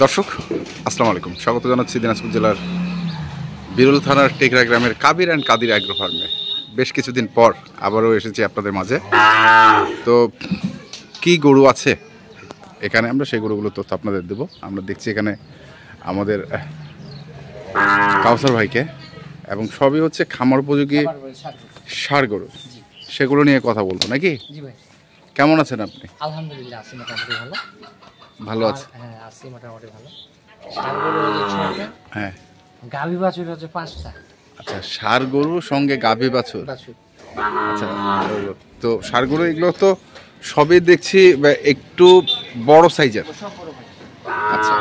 দর্শক আসসালামু আলাইকুম, স্বাগত জানাচ্ছি দিনাজপুর জেলার বিরল থানার টেকরা গ্রামের কাবির অ্যান্ড কাদির অ্যাগ্রো ফার্মে। বেশ কিছুদিন পর আবারও এসেছি আপনাদের মাঝে। তো কি গরু আছে এখানে, আমরা সেই গরুগুলোর তথ্য আপনাদের দেবো। আমরা দেখছি এখানে আমাদের কাউসার ভাইকে, এবং সবই হচ্ছে খামার উপযোগী ষাঁড় গরু, সেগুলো নিয়ে কথা বলবো নাকি? কেমন আছেন আপনি? আলহামদুলিল্লাহ আছি মোটামুটি ভালো। ভালো আছে? হ্যাঁ আছি মোটামুটি ভালো। ষাঁড় গরু হচ্ছে 6টা, হ্যাঁ। গাভী বাছুর হচ্ছে 5টা। আচ্ছা, ষাঁড় গরু সঙ্গে গাভী বাছুর। আচ্ছা, তো ষাঁড় গরু এগুলো তো সবই দেখছি একটু বড় সাইজের। আচ্ছা,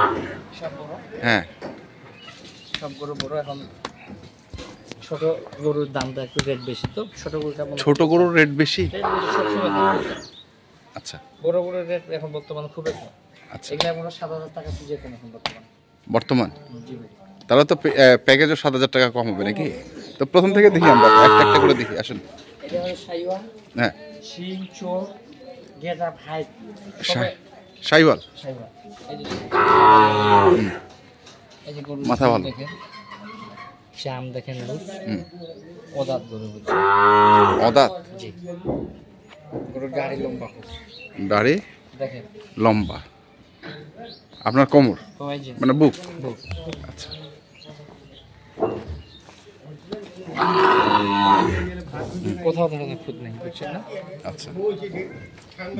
হ্যাঁ সব গরু বড়। এখন ছোট গরুর দামটা একটু রেট বেশি, তো ছোট গরুটা ছোট গরুর রেট বেশি। আচ্ছা, বড় গরুর রেট এখন বর্তমানে খুব একটা। আচ্ছা, এগুলো আমরা 7,000 টাকা পিজে কেন এখন বর্তমান? জি ভাই। তাহলে তো প্যাকেজও 7,000 টাকা কম হবে নাকি? তো প্রথম থেকে দেখি, আমরা একটা একটা করে দেখি, আসুন। এটা হলো শাইওয়াল। হ্যাঁ, শিং চোর গেটআপ হাইট শাইওয়াল। শাইওয়াল। এই যে গরু মাথা ভালো, দেখেন, চাম দেখেন, লুজ ওদাত গরু বুঝছেন। অদাঁত? জি। গরুর গাড়ি লম্বা, খুব দাড়ি দেখেন লম্বা। আপনার কোমর মানে বুক? আচ্ছা, কোথাও ধরনের খুদ নেই, বুঝছেন না? আচ্ছা,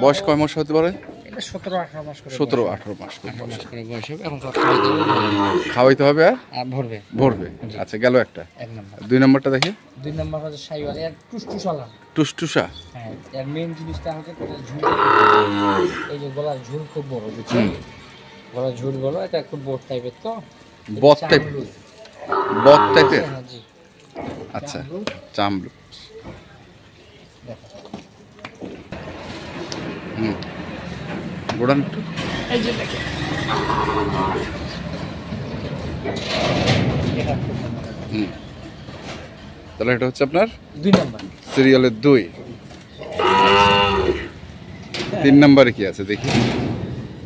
বয়স কয় মাস হতে পারে? এটা 17-18 মাস করে। 17-18 মাস করে বয়স করে বয়স হবে। এখন খাওয়াইতে হবে আর ভরবে ভরবে। আচ্ছা, গেল একটা। এক নম্বর। 2 নম্বরটা দেখি। 2 নম্বর হচ্ছে শাইওয়াল, এর টুসটুসালা। টুসটুসা? হ্যাঁ, এর মেইন জিনিসটা হচ্ছে ঝুল। এই যে গলার ঝুল খুব বড়, বুঝছেন? গলার ঝুল বড়, এটা খুব বড় টাইপের। তো বট টাইপ? বট টাইপের? হ্যাঁ জি। আচ্ছা, চামড়া। গোড়ান এই যে দেখেন, এটা খুব ভালো। তাহলে এটা হচ্ছে আপনার 2 নম্বর সিরিয়ালের 2। 3 নম্বরে কি আছে দেখি?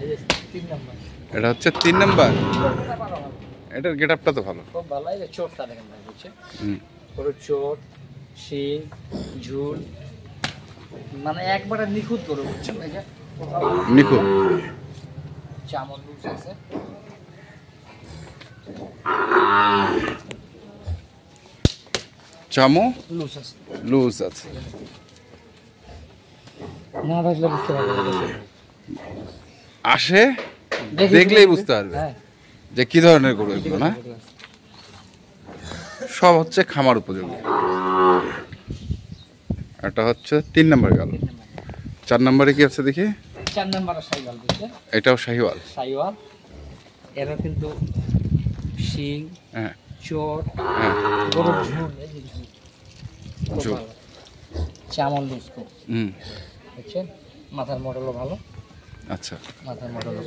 এই যে 3 নম্বর, এটা হচ্ছে 3 নম্বর। এটার গেটআপটা তো ভালো, খুব ভালো। এই যে চোরটা দেখেন ভাই, বুঝছেন? পুরো চোর, শিং, ঝুল, মানে একবারে নিখুঁত গরু, বুঝছেন? এই যে নিখুঁত। চামড় লুজ আছে। চামো লুজ আছে, লুজ আছে। না দেখলে বুঝতে পারবে না। আসে দেখলেই বুঝতে পারবে যে কি ধরনের গরু এগুলো, না? সব হচ্ছে খামার উপযোগী। এটা হচ্ছে 3 নম্বর গেল। 4 নম্বরে কি আছে দেখি? 4 নম্বর শাইওয়াল, বুঝছেন? এটাও শাহিওয়াল। শাইওয়াল, এরা কিন্তু শিং, হ্যাঁ, চোর, হ্যাঁ, গরুর ঝুল, এই যে ঝুল, ঝুল। চামড় লুজ খুব, বুঝছেন? মাথার মডেলও ভালো। আচ্ছা, মাথার মডেলও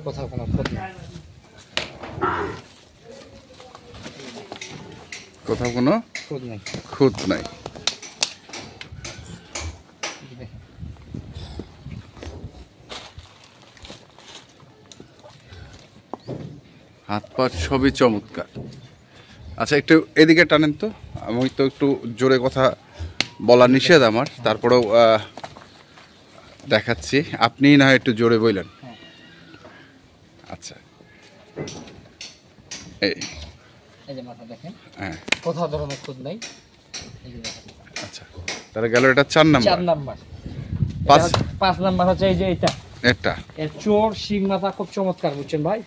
কোথাও কোনো খুঁত নেই। কোথাও কোনো খুঁত নেই। খুঁত নাই। হাত পা সবই চমৎকার। আচ্ছা, একটু এদিকে টানেন তো। আমি তো একটু জোরে কথা বলা নিষেধ আমার, তারপরেও দেখাচ্ছি। আপনি না হয় একটু জোরে বললেন। আচ্ছা, এই যে মাথা দেখেন, হ্যাঁ, কোথাও ধরনের খুঁত নাই। এই যে দেখেন। আচ্ছা, তাহলে গেল এটা 4 নম্বর। 4 নম্বর। 5 নম্বর হচ্ছে এই যে এটা এর চোর, শিং, মাথা খুব চমৎকার, বুঝছেন ভাই?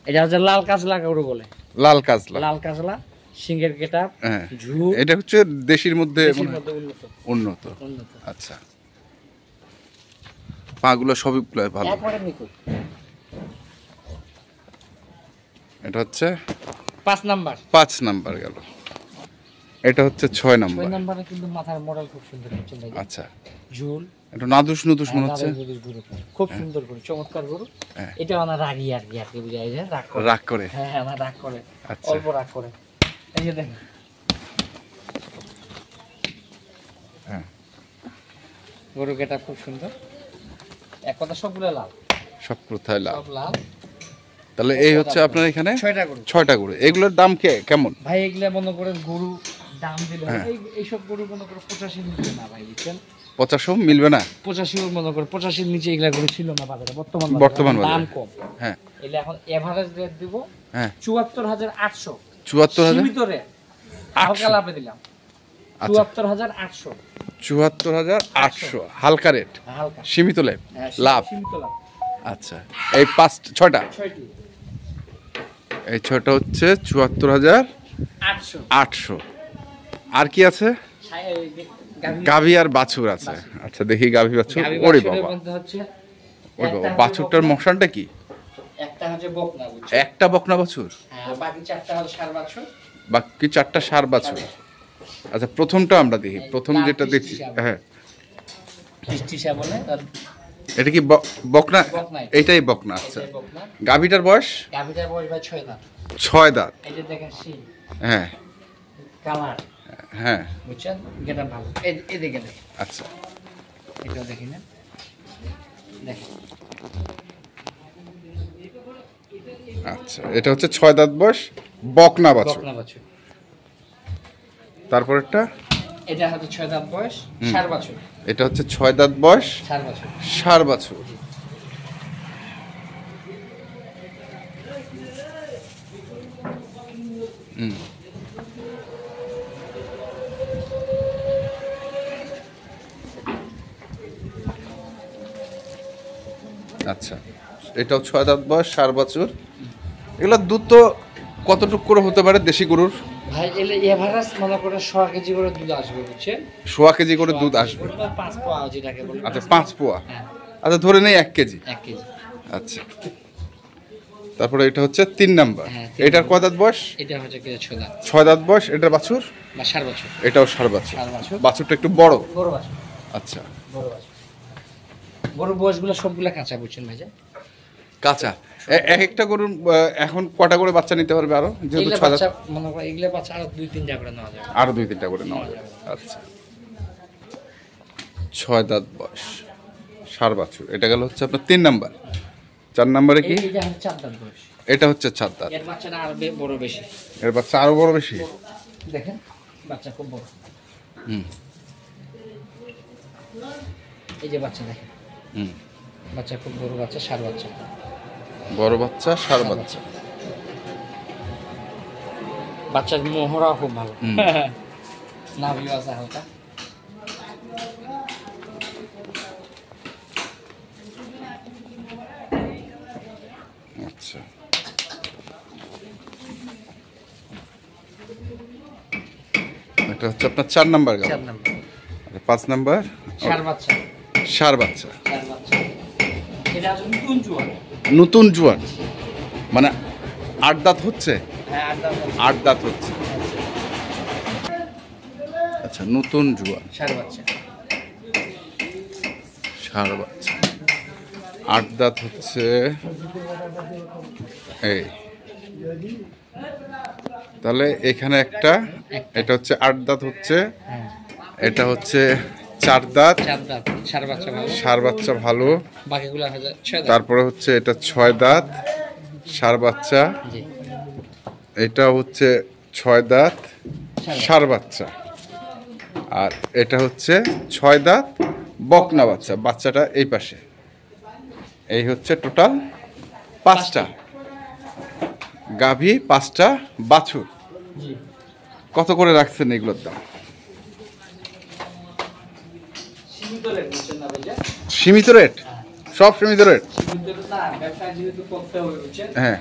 এটা হচ্ছে লাল কাজলা গরু বলে। লাল কাজলা? লাল কাজলা, সিংহের গেটআপ, হ্যাঁ, ঝুল। এটা হচ্ছে দেশির মধ্যে উন্নত। আচ্ছা, পাগুলো সবই ভালো, একবারে নিখুঁত। এটা হচ্ছে 5 নম্বর। 5 নম্বর গেল। এটা হচ্ছে 6 নম্বর। 6 নম্বরে কিন্তু মাথার মডেল খুব সুন্দর, বুঝছেন? আচ্ছা, ঝুল একটু নাদুস নুদুস মনে হচ্ছে। খুব সুন্দর গরু, চমৎকার গরু। এটা আমার রাগি আর কি বুঝাই যায়, রাগ করে। হ্যাঁ, আমার রাগ করে, অল্প রাগ করে। এই যে দেখেন, গরু গেটআপ খুব সুন্দর। এক কথা সবগুলো লাল। সব কোথায় লাভ। সব লাভ। তাহলে এই হচ্ছে আপনার এখানে 6টা গরু। 6টা গরু। এগুলোর দাম কেমন ভাই? এগুলা মনে করেন গরু দাম দিলে এইসব গরু মনে করেন 85 নিচে না ভাই, বুঝছেন? 85 মিলবে না? 85 মনে করেন 85 নিচে এগুলা গরু ছিল না বাজারে, বর্তমান দাম কম। হ্যাঁ, এগুলা এখন এভারেজ রেট দিব হ্যাঁ 74,800। 74,000 সীমিত রেট, হালকা লাভে দিলাম 74,800। 74,800 হালকা রেট, হালকা সীমিত লাভ। লাভ সীমিত লাভ। আচ্ছা, এই 6টা, 6টি এই 6টা হচ্ছে 74,800। আর কি আছে? গাভী আর বাছুর আছে। আচ্ছা দেখি গাভী বাছুর। ওরে বাবা, ওরে বাবা, বাছুরটার মশানটা কি? একটা হচ্ছে বকনা, বুঝছেন? একটা বকনা বাছুর, হ্যাঁ, বাকি 4টা হচ্ছে ষাঁড় বাছুর। বাকি 4টা ষাঁড় বাছুর। আচ্ছা, প্রথমটা আমরা দেখি। প্রথম যেটা দেখছি, হ্যাঁ কিস্টিসা বলে। এটা কি বকনা? এইটাই বকনা। আচ্ছা, গাভীটার বয়স? গাভীটার বয়স ভাই 6 দাঁত। 6 দাঁত। এই যে দেখেন সিং, হ্যাঁ কালার, হ্যাঁ, বুঝছেন? গেটা ভালো। এই দেখেন। আচ্ছা, এটা দেখি না, দেখেন। আচ্ছা, এটা হচ্ছে 6 দাঁত বয়স, বকনা বাছুর। বকনা বাছুর। তারপরেরটা? এটা হচ্ছে 6 দাঁত বয়স, ষাঁড় বাছুর। এটা হচ্ছে 6 দাঁত বয়স, ষাঁড় বাছুর। ষাঁড় বাছুর। আচ্ছা, এটাও 6 দাঁত বয়স, ষাঁড় বাছুর। এগুলোর দুধ তো কতটুকু করে হতে পারে দেশি গরুর? ভাই এলে এভারেজ মনে করে 100 কেজি করে দুধ আসবে, বুঝছেন? 100 কেজি করে দুধ আসবে। 5 পোয়া যেটাকে বলে। আচ্ছা, 5 পোয়া। হ্যাঁ, আচ্ছা, ধরে নেই 1 কেজি। 1 কেজি। আচ্ছা, তারপরে এটা হচ্ছে 3 নাম্বার। হ্যাঁ, এটার কয় দাঁত বয়স? এটা হচ্ছে কি 6 দাঁত 6 দাঁত বয়স। এটার বাছুর? বা ষাঁড় বাছুর। এটাও ষাঁড় বাছুর। ষাঁড় বাছুর। বাছুরটা একটু বড়। বড় বাছুর। আচ্ছা, বড় বাছুর। গরুর বয়সগুলো সবগুলা কাঁচা, বুঝছেন ভাই? কাঁচা। এক একটা গরুর এখন কটা করে বাচ্চা নিতে পারবে আরো? যেহেতু এগুলা 6 দাঁত, বাচ্চা মনে করে এগুলা বাচ্চা আরো 2-3টা করে নেওয়া যাবে। আরো 2-3টা করে নেওয়া যাবে। আচ্ছা, 6 দাঁত বয়স, ষাঁড় বাছুর। এটা গেল হচ্ছে আপনার 3 নাম্বার। 4 নাম্বারে কি? এটা হচ্ছে 4 দাঁত বয়স। এটা হচ্ছে 4 দাঁত। এর বাচ্চাটা আরো বড় বেশি। এর বাচ্চা আরো বড় বেশি। দেখেন, বাচ্চা খুব বড়। হুম এই যে বাচ্চা দেখেন, হুম, বাচ্চা খুব বড় বাচ্চা, ষাঁড় বাচ্চা। বড় বাচ্চা, ষাঁড় বাচ্চা। বাচ্চার মোহরাও খুব ভালো। নাভিও আছে হালকা। আচ্ছা, এটা হচ্ছে আপনার 4 নাম্বার গেল। 4 নাম্বার। 5 নাম্বার ষাঁড় বাচ্চা। ষাঁড় বাচ্চা। ষাঁড় বাচ্চা। এটা আসলে নতুন জোয়ান। নতুন জোয়ান মানে 8 দাঁত হচ্ছে? হ্যাঁ, 8 দাঁত। 8 দাঁত হচ্ছে। আচ্ছা, নতুন জোয়ান, ষাঁড় বাচ্চা। ষাঁড় বাচ্চা, 8 দাঁত হচ্ছে। এই তাহলে এখানে একটা, এটা হচ্ছে 8 দাঁত হচ্ছে, হ্যাঁ, এটা হচ্ছে 4 দাঁত। 4 দাঁত। ষাঁড় বাচ্চা ভালো। ষাঁড় বাচ্চা ভালো। বাকিগুলো হচ্ছে 6 দাঁত। তারপরে হচ্ছে এটা 6 দাঁত ষাঁড় বাচ্চা। জি, এটা হচ্ছে 6 দাঁত ষাঁড় বাচ্চা। আর এটা হচ্ছে 6 দাঁত বকনা বাচ্চা। বাচ্চাটা এই পাশে। এই হচ্ছে টোটাল 5টা গাভী, 5টা বাছুর। জি। কত করে রাখছেন এগুলোর দাম? সীমিত রেট, বুঝছেন না ভাইয়া? সীমিত রেট, সব সীমিত রেট। সীমিত রেট না, ব্যবসা যেহেতু করতে হবে, বুঝছেন? হ্যাঁ,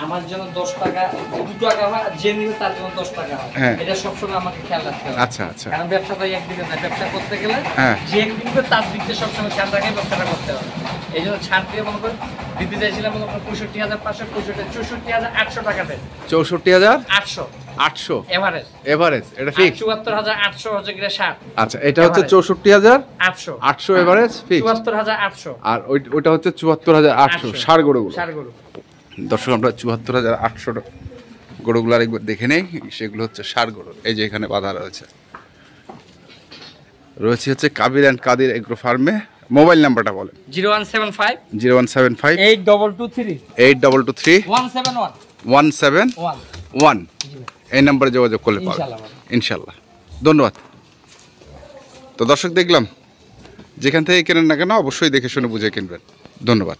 আমার জন্য 10 টাকা 2 টাকা হয়, যে নিবে তার জন্য 10 টাকা হয়। হ্যাঁ। এটা সবসময় আমাকে খেয়াল রাখতে হবে। আচ্ছা আচ্ছা, কারণ ব্যবসা তো একদিকে না, ব্যবসা করতে গেলে হ্যাঁ। যে কিনবে তার দিক দিয়ে সবসময় খেয়াল রাখে ব্যবসাটা করতে হবে। এই জন্য ছাড় দিয়ে মনে করেন দিতে চাইছিলাম মনে করেন 65,500, 64,800 টাকা দেয়। 64,800 800 এভারেজ। এভারেজ, এটা ফিক্স। 74,800 হচ্ছে গিয়ে 60। আচ্ছা, এটা হচ্ছে 64,800 800 এভারেজ ফিক্স। 74,800। আর ওইটা হচ্ছে 74,800 ষাঁড় গরুগুলো। ষাঁড় গরু। দর্শক, আমরা 74,800 গরুগুলো আরেকবার দেখে নেই। সেগুলো হচ্ছে ষাঁড় গরু। এই যে এখানে বাঁধা রয়েছে হচ্ছে কাবির অ্যান্ড কাদির এগ্রো ফার্মে। মোবাইল নাম্বারটা বলেন। 0175 0175 8223 8223 171 171 এই নাম্বারে যোগাযোগ করলে পাবেন ইনশাল্লাহ। ধন্যবাদ। তো দর্শক দেখলাম, যেখান থেকে কেনেন না কেন অবশ্যই দেখে শুনে বুঝে কিনবেন। ধন্যবাদ।